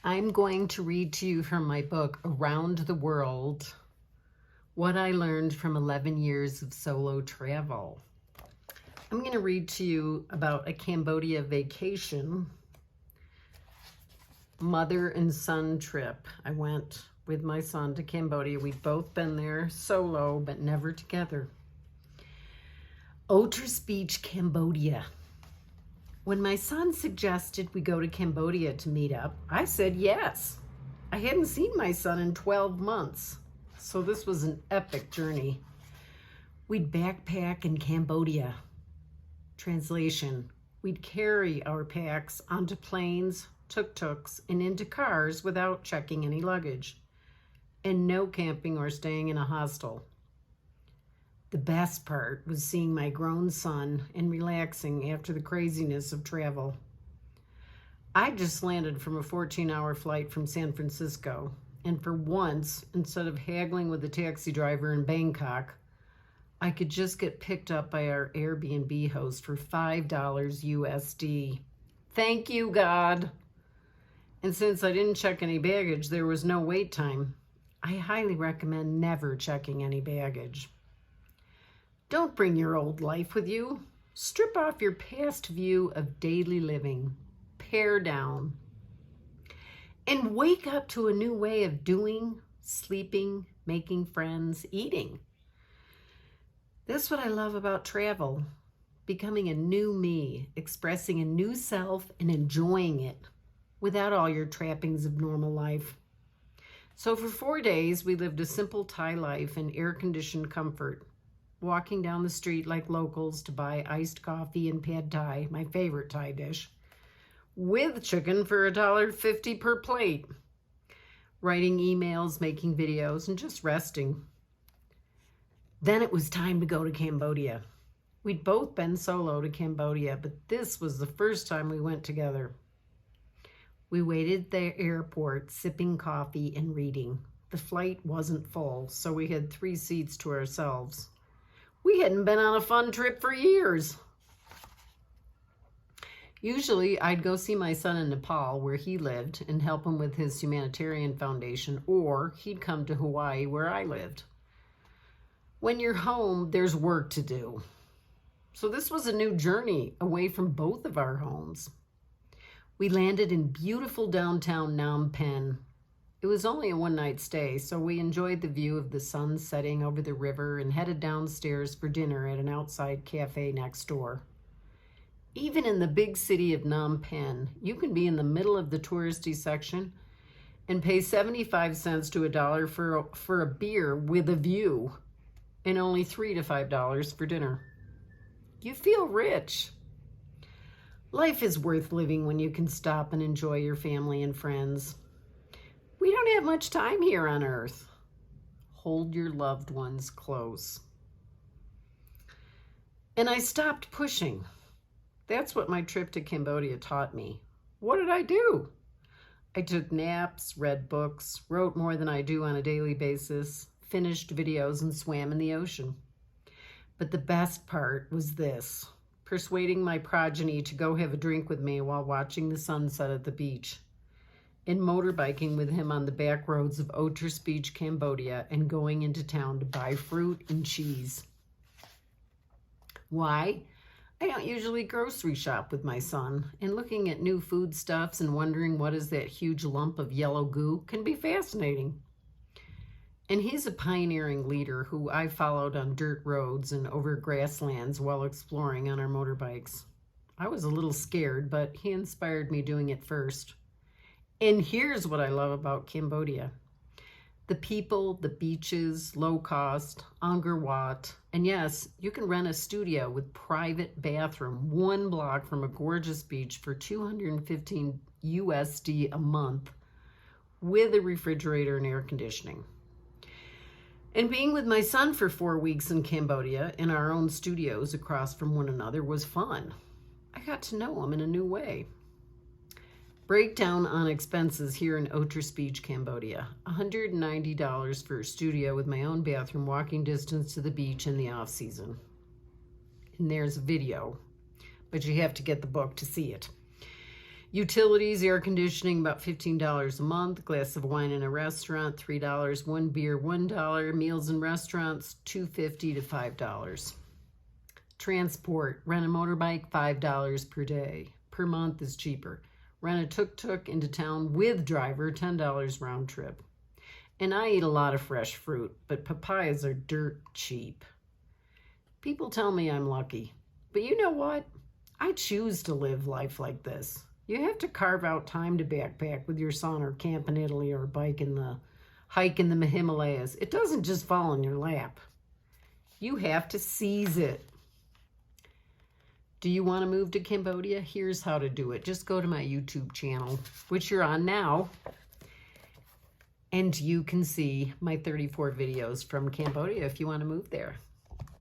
I'm going to read to you from my book, Around the World, What I Learned from 11 Years of Solo Travel. I'm going to read to you about a Cambodia vacation, mother and son trip. I went with my son to Cambodia. We'd both been there solo, but never together. Otters Beach, Cambodia. When my son suggested we go to Cambodia to meet up, I said yes. I hadn't seen my son in 12 months, so this was an epic journey. We'd backpack in Cambodia. Translation, we'd carry our packs onto planes, tuk-tuks, and into cars without checking any luggage. And no camping or staying in a hostel. The best part was seeing my grown son and relaxing after the craziness of travel. I just landed from a 14-hour flight from San Francisco, and for once, instead of haggling with the taxi driver in Bangkok, I could just get picked up by our Airbnb host for $5 USD. Thank you, God. And since I didn't check any baggage, there was no wait time. I highly recommend never checking any baggage. Don't bring your old life with you. Strip off your past view of daily living. Pare down. And wake up to a new way of doing, sleeping, making friends, eating. That's what I love about travel. Becoming a new me, expressing a new self and enjoying it without all your trappings of normal life. So for 4 days, we lived a simple Thai life in air-conditioned comfort. Walking down the street like locals to buy iced coffee and pad thai, my favorite Thai dish, with chicken for $1.50 per plate. Writing emails, making videos, and just resting. Then it was time to go to Cambodia. We'd both been solo to Cambodia, but this was the first time we went together. We waited at the airport, sipping coffee and reading. The flight wasn't full, so we had 3 seats to ourselves. We hadn't been on a fun trip for years. Usually, I'd go see my son in Nepal, where he lived, and help him with his humanitarian foundation, or he'd come to Hawaii, where I lived. When you're home, there's work to do. So this was a new journey away from both of our homes. We landed in beautiful downtown Phnom Penh. It was only a one-night stay, so we enjoyed the view of the sun setting over the river and headed downstairs for dinner at an outside cafe next door. Even in the big city of Phnom Penh, you can be in the middle of the touristy section and pay 75 cents to $1 for a beer with a view, and only $3 to $5 for dinner. You feel rich. Life is worth living when you can stop and enjoy your family and friends. We don't have much time here on Earth. Hold your loved ones close. And I stopped pushing. That's what my trip to Cambodia taught me. What did I do? I took naps, read books, wrote more than I do on a daily basis, finished videos, and swam in the ocean. But the best part was this: persuading my progeny to go have a drink with me while watching the sunset at the beach, and motorbiking with him on the back roads of Otters Beach, Cambodia, and going into town to buy fruit and cheese. Why? I don't usually grocery shop with my son, and looking at new foodstuffs and wondering what is that huge lump of yellow goo can be fascinating. And he's a pioneering leader who I followed on dirt roads and over grasslands while exploring on our motorbikes. I was a little scared, but he inspired me doing it first. And here's what I love about Cambodia. The people, the beaches, low cost, Angkor Wat, and yes, you can rent a studio with private bathroom 1 block from a gorgeous beach for $215 USD a month with a refrigerator and air conditioning. And being with my son for 4 weeks in Cambodia in our own studios across from one another was fun. I got to know him in a new way. Breakdown on expenses here in Otters Beach, Cambodia. $190 for a studio with my own bathroom, walking distance to the beach in the off season. And there's a video, but you have to get the book to see it. Utilities, air conditioning, about $15 a month. Glass of wine in a restaurant, $3. One beer, $1. Meals in restaurants, $2.50 to $5. Transport, rent a motorbike, $5 per day. Per month is cheaper. Rent a tuk-tuk into town with driver, $10 round trip. And I eat a lot of fresh fruit, but papayas are dirt cheap. People tell me I'm lucky, but you know what? I choose to live life like this. You have to carve out time to backpack with your son or camp in Italy or hike in the Himalayas. It doesn't just fall in your lap. You have to seize it. Do you want to move to Cambodia? Here's how to do it. Just go to my YouTube channel, which you're on now, and you can see my 34 videos from Cambodia if you want to move there.